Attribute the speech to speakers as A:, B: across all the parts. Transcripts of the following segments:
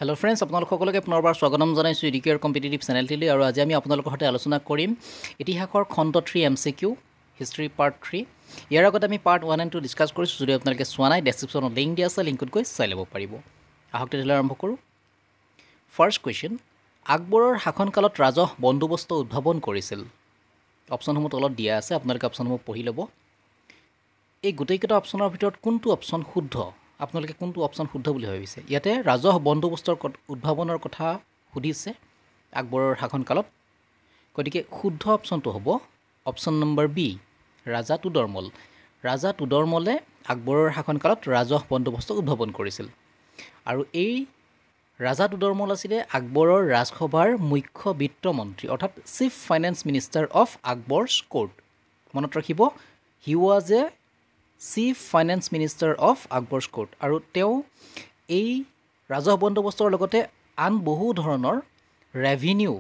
A: Hello' friends, আপোনালোক সকলোকে পুনৰবাৰ স্বাগতম জনাইছোঁ ইডিকেয়াৰ কম্পিটিটিভ চেনেলটিলৈ। আৰু আজি আমি আপোনালোকৰ সৈতে আলোচনা কৰিম ইতিহাসৰ খণ্ড 3 MCQ হিষ্ট্ৰী পাৰ্ট 3। ইয়াৰ আগতে আমি পাৰ্ট 1 and 2 ডিছকাছ কৰিছোঁ। যদি আপোনালোকে চোৱা নাই, ডেছক্ৰিপশ্যনত লিংক দিয়া আছে, লিংকত গৈ চাই ল'ব পাৰিব। আহক তেতিয়াহ'লে আৰম্ভ কৰোঁ। ফাৰ্ষ্ট কুৱেশ্যন, আকবৰৰ শাসনকালত ৰাজহ বন্দোবস্ত উদ্ভাৱন কৰিছিল। অপশ্যনসমূহ তলত দিয়া আছে, আপোনালোকে অপশ্যনসমূহ পঢ়ি ল'ব। এই গোটেইকেইটা অপশ্যনৰ ভিতৰত কোনটো অপশ্যন শুদ্ধ? আপোনালোকে কোনটো অপশ্যন শুদ্ধ বুলি ভাবিছে? ইয়াতে ৰাজহ বন্দোবস্তৰ উদ্ভাৱনৰ কথা সুধিছে আকবৰৰ শাসনকালত, গতিকে শুদ্ধ অপশ্যনটো হ'ব অপশ্যন নম্বৰ বি, ৰাজা তোডৰমল। ৰাজা তোডৰমলে আকবৰৰ শাসনকালত ৰাজহ বন্দোবস্ত উদ্ভাৱন কৰিছিল। আৰু এই ৰাজা তোডৰমল আছিলে আকবৰৰ ৰাজসভাৰ মুখ্য বিত্তমন্ত্ৰী, অৰ্থাৎ chief finance minister of Akbar's court. মনত ৰাখিব, he was a chief finance minister of Akbar's court. আৰু তেওঁ এই ৰাজহ বন্দোবস্তৰ লগতে আন বহু ধৰণৰ ৰেভিনিউ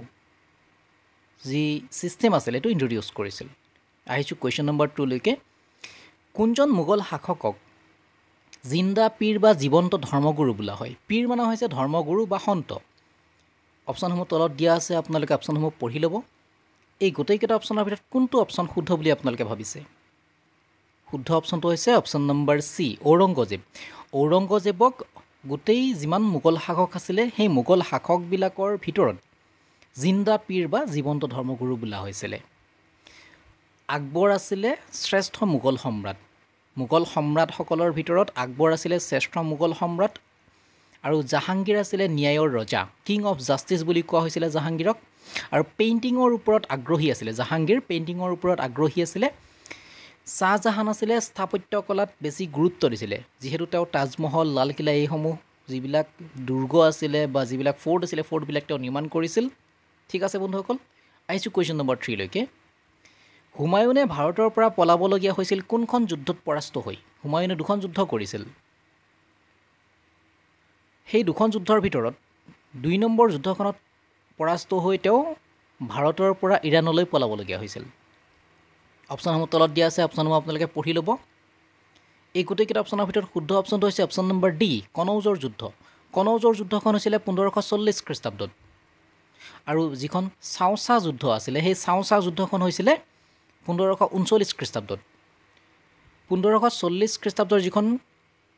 A: যি ছিষ্টেম আছিলে এইটো ইণ্ট্ৰডিউচ কৰিছিল। আহিছোঁ কুৱেশ্যন নম্বৰ 2লৈকে। কোনজন মোগল শাসকক জিন্দা পীৰ বা জীৱন্ত ধৰ্মগুৰু বোলা হয়? পীৰ মানে হৈছে ধৰ্মগুৰু বা সন্ত। অপশ্যনসমূহ তলত দিয়া আছে, আপোনালোকে অপশ্যনসমূহ পঢ়ি ল'ব। এই গোটেইকেইটা অপশ্যনৰ ভিতৰত কোনটো অপশ্যন শুদ্ধ বুলি আপোনালোকে ভাবিছে? শুদ্ধ অপশ্যনটো হৈছে অপশ্যন নম্বৰ চি, ঔৰংগজেব। ঔৰংগজেবক গোটেই যিমান মোগল শাসক আছিলে সেই মোগল শাসকবিলাকৰ ভিতৰত জিন্দা পীৰ বা জীৱন্ত ধৰ্মগুৰু বোলা হৈছিলে। আকবৰ আছিলে শ্ৰেষ্ঠ মোগল সম্ৰাট। মোগল সম্ৰাটসকলৰ ভিতৰত আকবৰ আছিলে শ্ৰেষ্ঠ মোগল সম্ৰাট। আৰু জাহাংগীৰ আছিলে ন্যায়ৰ ৰজা, কিং অফ জাষ্টিছ বুলি কোৱা হৈছিলে জাহাংগীৰক। আৰু পেইণ্টিঙৰ ওপৰত আগ্ৰহী আছিলে জাহাংগীৰ, পেইণ্টিঙৰ ওপৰত আগ্ৰহী আছিলে। শ্বাহজাহান আছিলে স্থাপত্য কলাত বেছি গুৰুত্ব দিছিলে, যিহেতু তেওঁ তাজমহল, লালকিল্লা এইসমূহ যিবিলাক দুৰ্গ আছিলে বা যিবিলাক ফৰ্ট আছিলে ফৰ্টবিলাক তেওঁ নিৰ্মাণ কৰিছিল। ঠিক আছে বন্ধুসকল, আহিছোঁ কুৱেশ্যন নম্বৰ 3লৈকে। হুমায়ুনে ভাৰতৰ পৰা পলাবলগীয়া হৈছিল কোনখন যুদ্ধত পৰাস্ত হৈ? হুমায়ুনে দুখন যুদ্ধ কৰিছিল। সেই দুখন যুদ্ধৰ ভিতৰত 2 নম্বৰ যুদ্ধখনত পৰাস্ত হৈ তেওঁ ভাৰতৰ পৰা ইৰাণলৈ পলাবলগীয়া হৈছিল। অপশ্যনসমূহ তলত দিয়া আছে, অপশ্যনসমূহ আপোনালোকে পঢ়ি ল'ব। এই গোটেইকেইটা অপশ্যনৰ ভিতৰত শুদ্ধ অপশ্যনটো হৈছে অপশ্যন নম্বৰ ডি, কনৌজৰ যুদ্ধ। কনৌজৰ যুদ্ধখন হৈছিলে 1540 খ্ৰীষ্টাব্দত। আৰু যিখন চাওচা যুদ্ধ আছিলে সেই চাওচা যুদ্ধখন হৈছিলে 1539 খ্ৰীষ্টাব্দত। 1540 খ্ৰীষ্টাব্দৰ যিখন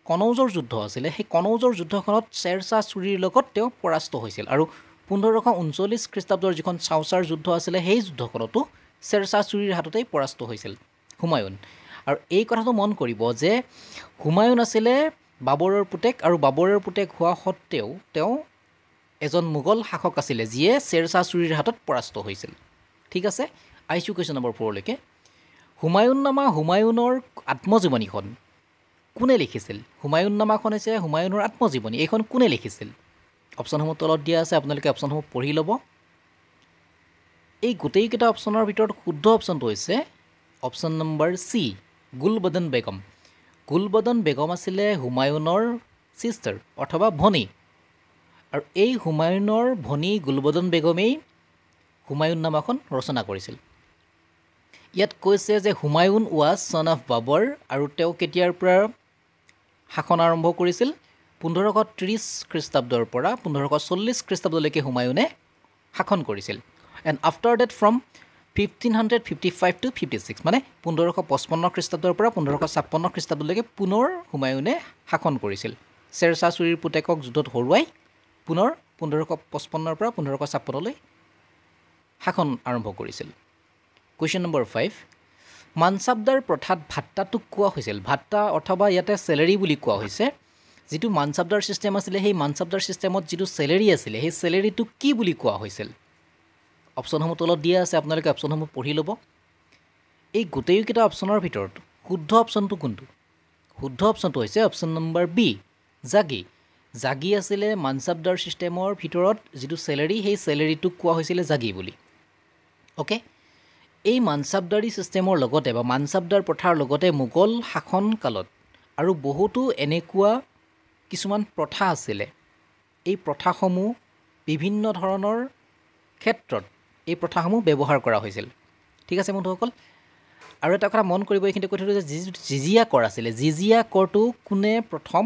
A: কনৌজৰ যুদ্ধ আছিলে সেই কনৌজৰ যুদ্ধখনত শ্বেৰশ্বাহ ছুৰীৰ লগত তেওঁ পৰাস্ত হৈছিল। আৰু 1539 খ্ৰীষ্টাব্দৰ যিখন চাওচাৰ যুদ্ধ আছিলে সেই যুদ্ধখনতো শ্বেৰশ্বাহ ছুৰীৰ হাততেই পৰাস্ত হৈছিল হুমায়ুন। আৰু এই কথাটো মন কৰিব যে হুমায়ুন আছিলে বাবৰৰ পুতেক, আৰু বাবৰৰ পুতেক হোৱা সত্ত্বেও তেওঁ এজন মোগল শাসক আছিলে যিয়ে শ্বেৰশ্বাহ ছুৰীৰ হাতত পৰাস্ত হৈছিল। ঠিক আছে, আহিছোঁ কুৱেশ্যন নম্বৰ 4লৈকে। হুমায়ুন নামা হুমায়ুনৰ আত্মজীৱনীখন কোনে লিখিছিল? হুমায়ুন নামাখন হৈছে হুমায়ুনৰ আত্মজীৱনী। এইখন কোনে লিখিছিল? অপশ্যনসমূহ তলত দিয়া আছে, আপোনালোকে অপশ্যনসমূহ পঢ়ি ল'ব। এই গোটেইকেইটা অপশ্যনৰ ভিতৰত শুদ্ধ অপশ্যনটো হৈছে option number C, Gulbadan Begum. Gulbadan Begum আছিলে হুমায়ুনৰ ছিষ্টাৰ অথবা ভনী। আৰু এই হুমায়ুনৰ ভনী গুলবদন বেগমেই হুমায়ুন নামাখন ৰচনা কৰিছিল। ইয়াত কৈছে যে হুমায়ুন ৱাজ ছন অফ বাবৰ, আৰু তেওঁ কেতিয়াৰ পৰা শাসন আৰম্ভ কৰিছিল? 1530 খ্ৰীষ্টাব্দৰ পৰা 1540 খ্ৰীষ্টাব্দলৈকে হুমায়ুনে শাসন কৰিছিল। And after date from 1555 to 56, মানে 1555 খ্ৰীষ্টাব্দৰ পৰা 1556 খ্ৰীষ্টাব্দলৈকে পুনৰ হুমায়ুনে শাসন কৰিছিল। শ্বেৰশ্বাহ ছুৰীৰ পুতেকক যুদ্ধত হৰুৱাই পুনৰ 1555 পৰা 1556লৈ শাসন আৰম্ভ কৰিছিল। কুৱেশ্যন নম্বৰ 5, মানচাবদাৰ প্ৰথাত ভাত্তাটোক কোৱা হৈছিল? ভাত্তা অথবা ইয়াতে চেলেৰি বুলি কোৱা হৈছে। যিটো মানচাবদাৰ ছিষ্টেম আছিলে সেই মানচাবদাৰ ছিষ্টেমত যিটো চেলেৰি আছিলে সেই চেলেৰিটোক কি বুলি কোৱা হৈছিল? অপশ্যনসমূহ তলত দিয়া আছে, আপোনালোকে অপশ্যনসমূহ পঢ়ি ল'ব। এই গোটেইকেইটা অপশ্যনৰ ভিতৰত শুদ্ধ অপশ্যনটো কোনটো? শুদ্ধ অপশ্যনটো হৈছে অপশ্যন নম্বৰ বি, জাগি। জাগি আছিলে মানচাবদাৰ ছিষ্টেমৰ ভিতৰত যিটো চেলেৰি সেই চেলেৰিটোক কোৱা হৈছিলে জাগি বুলি। অ'কে, এই মানচাবদাৰী ছিষ্টেমৰ লগতে বা মানচাবদাৰ প্ৰথাৰ লগতে মোগল শাসন কালত আৰু বহুতো এনেকুৱা কিছুমান প্ৰথা আছিলে। এই প্ৰথাসমূহ বিভিন্ন ধৰণৰ ক্ষেত্ৰত এই প্ৰথাসমূহ ব্যৱহাৰ কৰা হৈছিল। ঠিক আছে বন্ধুসকল, আৰু এটা কথা মন কৰিব, এইখিনিতে কৈ থৈছোঁ যে জিজিয়া কৰ আছিলে, জিজিয়া কৰটো কোনে প্ৰথম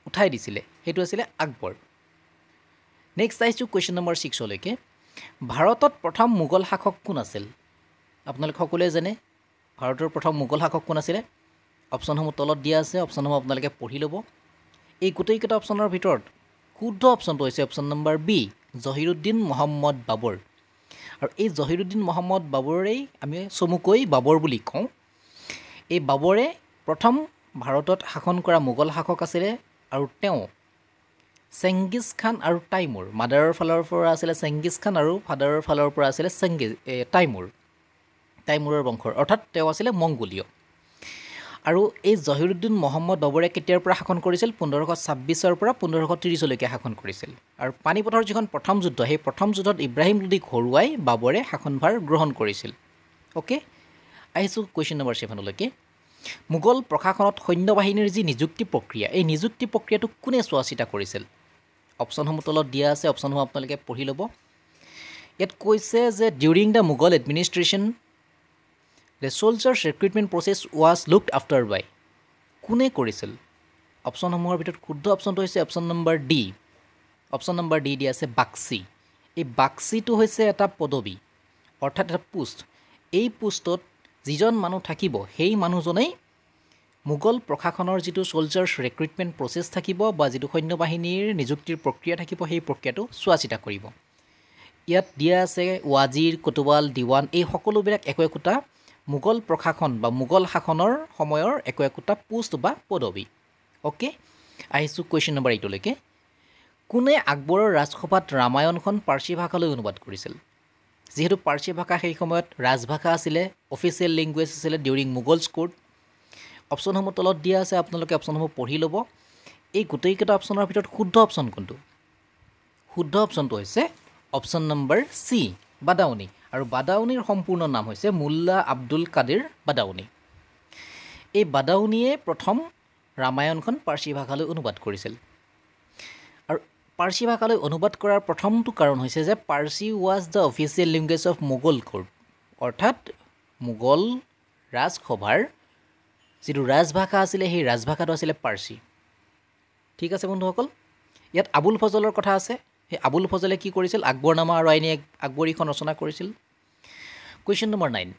A: উঠাই দিছিলে সেইটো আছিলে আকবৰ। নেক্সট আহিছোঁ কুৱেশ্যন নম্বৰ 6লৈকে। ভাৰতত প্ৰথম মোগল শাসক কোন আছিল? আপোনালোকে সকলোৱে জানে ভাৰতৰ প্ৰথম মোগল শাসক কোন আছিলে? অপশ্যনসমূহ তলত দিয়া আছে, অপশ্যনসমূহ আপোনালোকে পঢ়ি ল'ব। এই গোটেইকেইটা অপশ্যনৰ ভিতৰত শুদ্ধ অপশ্যনটো হৈছে option number B, Zahiruddin Mohammad বাবৰ। আৰু এই জহিৰুদ্দিন মহম্মদ বাবৰেই আমি চমুকৈ বাবৰ বুলি কওঁ। এই বাবৰে প্ৰথম ভাৰতত শাসন কৰা মোগল শাসক আছিলে আৰু তেওঁ চেংগিজ খান আৰু তাইমুৰ, মাদাৰৰ ফালৰ পৰা আছিলে চেংগিজ খান আৰু ফাদাৰৰ ফালৰ পৰা আছিলে তাইমুৰৰ বংশৰ, অৰ্থাৎ তেওঁ আছিলে মংগোলীয়। আৰু এই জহিৰুদ্দিন মহম্মদ বাবৰে কেতিয়াৰ পৰা শাসন কৰিছিল? 1526 পৰা 1530লৈকে শাসন কৰিছিল। আৰু পানীপথৰ যিখন প্ৰথম যুদ্ধ, সেই প্ৰথম যুদ্ধত ইব্ৰাহিম লোদীক হৰুৱাই বাবৰে শাসনভাৰ গ্ৰহণ কৰিছিল। অ'কে, আহিছোঁ কুৱেশ্যন নম্বৰ 7লৈকে। মোগল প্ৰশাসনত সৈন্যবাহিনীৰ যি নিযুক্তি প্ৰক্ৰিয়া, এই নিযুক্তি প্ৰক্ৰিয়াটো কোনে চোৱা চিতা কৰিছিল? অপশ্যনসমূহ তলত দিয়া আছে, অপশ্যনসমূহ আপোনালোকে পঢ়ি ল'ব। ইয়াত কৈছে যে during the Mughal administration the soldiers recruitment process was looked after by. কোনে কৰিছিল? অপশ্যনসমূহৰ ভিতৰত শুদ্ধ অপশ্যনটো হৈছে option number D. Option number D দিয়া আছে বাক্সি। এই বাক্সিটো হৈছে এটা পদবী, অৰ্থাৎ এটা পোষ্ট। এই পোষ্টত যিজন মানুহ থাকিব সেই মানুহজনেই মোগল প্ৰশাসনৰ যিটো চলজাৰ্ছ ৰিক্ৰুইটমেণ্ট প্ৰচেছ থাকিব বা যিটো সৈন্যবাহিনীৰ নিযুক্তিৰ প্ৰক্ৰিয়া থাকিব, সেই প্ৰক্ৰিয়াটো চোৱা চিতা কৰিব। ইয়াত দিয়া আছে ৱাজিৰ, কোটৱাল, দিৱান, এই সকলোবিলাক একো একোটা মোগল প্ৰশাসন বা মোগল শাসনৰ সময়ৰ একো একোটা পোষ্ট বা পদবী। অ'কে, আহিছোঁ কুৱেশ্যন নম্বৰ 8লৈকে। কোনে আকবৰৰ ৰাজসভাত ৰামায়ণখন পাৰ্চী ভাষালৈ অনুবাদ কৰিছিল? যিহেতু পাৰ্চী ভাষা সেই সময়ত ৰাজভাষা আছিলে, অফিচিয়েল লেংগুৱেজ আছিলে ডিউৰিং মোগলছ কোৰ্ট। অপশ্যনসমূহ তলত দিয়া আছে, আপোনালোকে অপশ্যনসমূহ পঢ়ি ল'ব। এই গোটেইকেইটা অপশ্যনৰ ভিতৰত শুদ্ধ অপশ্যন কোনটো? শুদ্ধ অপশ্যনটো হৈছে অপশ্যন নম্বৰ চি, বাদাউনী। আৰু বাদাউনীৰ সম্পূৰ্ণ নাম হৈছে মোল্লা আব্দুল কাদিৰ বাদাউনী। এই বাদাউনীয়ে প্ৰথম ৰামায়ণখন পাৰ্চী ভাষালৈ অনুবাদ কৰিছিল। আৰু পাৰ্চী ভাষালৈ অনুবাদ কৰাৰ প্ৰথমটো কাৰণ হৈছে যে Parsi was the official language of Mughal court, অৰ্থাৎ মোগল ৰাজসভাৰ যিটো ৰাজভাষা আছিলে সেই ৰাজভাষাটো আছিলে পাৰ্চী। ঠিক আছে বন্ধুসকল, ইয়াত আবুল ফজলৰ কথা আছে। সেই আবুল ফজলে কি কৰিছিল? আকবৰনামা আৰু আইনী আকবৰীখন ৰচনা কৰিছিল। Question number 9।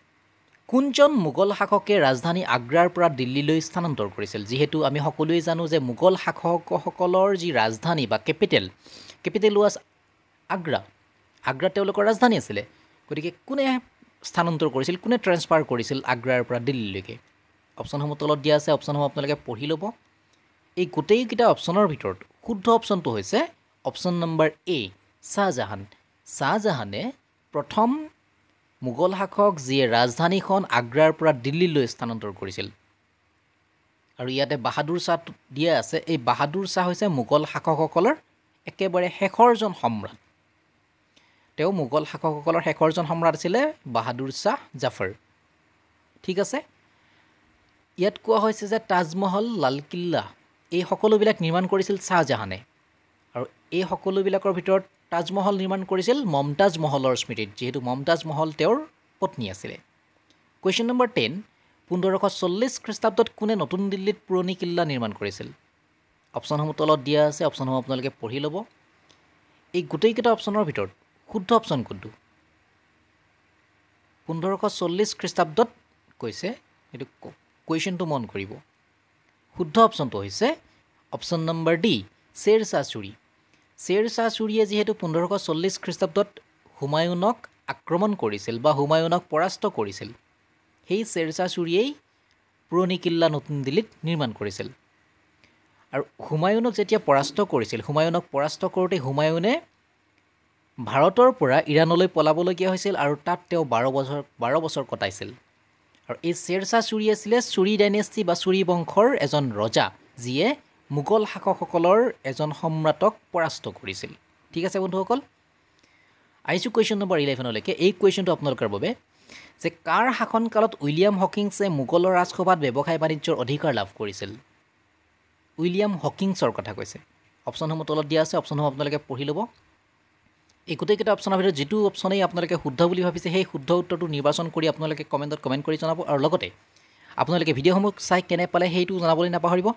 A: কোনজন মোগল শাসকে ৰাজধানী আগ্ৰাৰ পৰা দিল্লীলৈ স্থানান্তৰ কৰিছিল? যিহেতু আমি সকলোৱে জানো যে মোগল শাসকসকলৰ যি ৰাজধানী বা কেপিটেল ৱাজ আগ্ৰা। আগ্ৰা তেওঁলোকৰ ৰাজধানী আছিলে। গতিকে কোনে স্থানান্তৰ কৰিছিল, কোনে ট্ৰেন্সফাৰ কৰিছিল আগ্ৰাৰ পৰা দিল্লীলৈকে? অপশ্যনসমূহ তলত দিয়া আছে, অপশ্যনসমূহ আপোনালোকে পঢ়ি ল'ব। এই গোটেইকেইটা অপশ্যনৰ ভিতৰত শুদ্ধ অপশ্যনটো হৈছে অপশ্যন নম্বৰ এ, শ্বাহজাহান। শ্বাহজাহানে প্ৰথম মোগল শাসক যিয়ে ৰাজধানীখন আগ্ৰাৰ পৰা দিল্লীলৈ স্থানান্তৰ কৰিছিল। আৰু ইয়াতে বাহাদুৰ শ্বাহ দিয়া আছে। এই বাহাদুৰ শ্বাহ হৈছে মোগল শাসকসকলৰ একেবাৰে শেষৰজন সম্ৰাট। তেওঁ মোগল শাসকসকলৰ শেষৰজন সম্ৰাট আছিলে বাহাদুৰ শ্বাহ জাফৰ। ঠিক আছে, ইয়াত কোৱা হৈছে যে তাজমহল, লালকিল্লা এই সকলোবিলাক নিৰ্মাণ কৰিছিল শ্বাহজাহানে। আৰু এই সকলোবিলাকৰ ভিতৰত তাজমহল নিৰ্মাণ কৰিছিল মমতাজ মহলৰ স্মৃতিত, যিহেতু মমতাজ মহল তেওঁৰ পত্নী আছিলে। Question number 10। 1540 খ্ৰীষ্টাব্দত কোনে নতুন দিল্লীত পুৰণি কিল্লা নিৰ্মাণ কৰিছিল? অপশ্যনসমূহ তলত দিয়া আছে, অপশ্যনসমূহ আপোনালোকে পঢ়ি ল'ব। এই গোটেইকেইটা অপশ্যনৰ ভিতৰত শুদ্ধ অপশ্যন কোনটো? 1540 খ্ৰীষ্টাব্দত কৈছে, এইটো কুৱেশ্যনটো মন কৰিব। শুদ্ধ অপশ্যনটো হৈছে option number D, Sher Shah Suri. Sher Shah ছুৰীয়ে যিহেতু 1540 খ্ৰীষ্টাব্দত হুমায়ুনক আক্ৰমণ কৰিছিল বা হুমায়ুনক পৰাস্ত কৰিছিল, সেই শ্বেৰ শ্বাহ ছুৰীয়েই পুৰণি কিল্লা নতুন দিল্লীত নিৰ্মাণ কৰিছিল। আৰু হুমায়ুনক যেতিয়া পৰাস্ত কৰিছিল, হুমায়ুনক পৰাস্ত কৰোঁতে হুমায়ুনে ভাৰতৰ পৰা ইৰাণলৈ পলাবলগীয়া হৈছিল আৰু তাত তেওঁ 12 বছৰ কটাইছিল। আৰু এই শ্বেৰ শ্বাহ ছুৰী আছিলে ছুৰী ডাইনেষ্টি বা ছুৰী বংশৰ এজন ৰজা, যিয়ে মোগল শাসকসকলৰ এজন সম্ৰাটক পৰাস্ত কৰিছিল। ঠিক আছে বন্ধুসকল, আহিছোঁ কুৱেশ্যন নম্বৰ 11লৈকে। এই কুৱেশ্যনটো আপোনালোকৰ বাবে যে কাৰ শাসনকালত উইলিয়াম হকিংছে মোগলৰ ৰাজসভাত ব্যৱসায় বাণিজ্যৰ অধিকাৰ লাভ কৰিছিল? উইলিয়াম হকিংছৰ কথা কৈছে। অপশ্যনসমূহ তলত দিয়া আছে, অপশ্যনসমূহ আপোনালোকে পঢ়ি ল'ব। এই গোটেইকেইটা অপশ্যনৰ ভিতৰত যিটো অপশ্যনেই আপোনালোকে শুদ্ধ বুলি ভাবিছে সেই শুদ্ধ উত্তৰটো নিৰ্বাচন কৰি আপোনালোকে কমেণ্টত কমেণ্ট কৰি জনাব। আৰু লগতে আপোনালোকে ভিডিঅ'সমূহ চাই কেনে পালে সেইটো জনাবলৈ নাপাহৰিব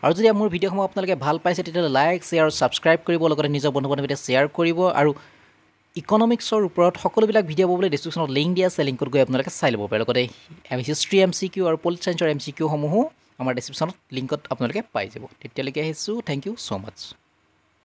A: আৰু যদি মোৰ ভিডিঅ'সমূহ আপোনালোকে ভাল পাইছে তেতিয়াহ'লে লাইক শ্বেয়াৰ আৰু ছাবস্ক্ৰাইব কৰিব লগতে নিজৰ বন্ধু বান্ধৱীৰ সৈতে শ্বেয়াৰ কৰিব আৰু ইকনমিক্সৰ ওপৰত সকলোবিলাক ভিডিঅ' পাবলৈ ডেছক্ৰিপশ্যনত লিংক দিয়া আছে লিংকত গৈ আপোনালোকে চাই ল'ব পাৰে লগতে হিষ্ট্ৰী MCQ আৰু পলিটিকেল চায়েন্সৰ MCQ সমূহো আমাৰ ডেছক্ৰিপশ্যনত লিংকত আপোনালোকে পাই যাব তেতিয়ালৈকে আহিছোঁ থেংক ইউ ছ' মাছ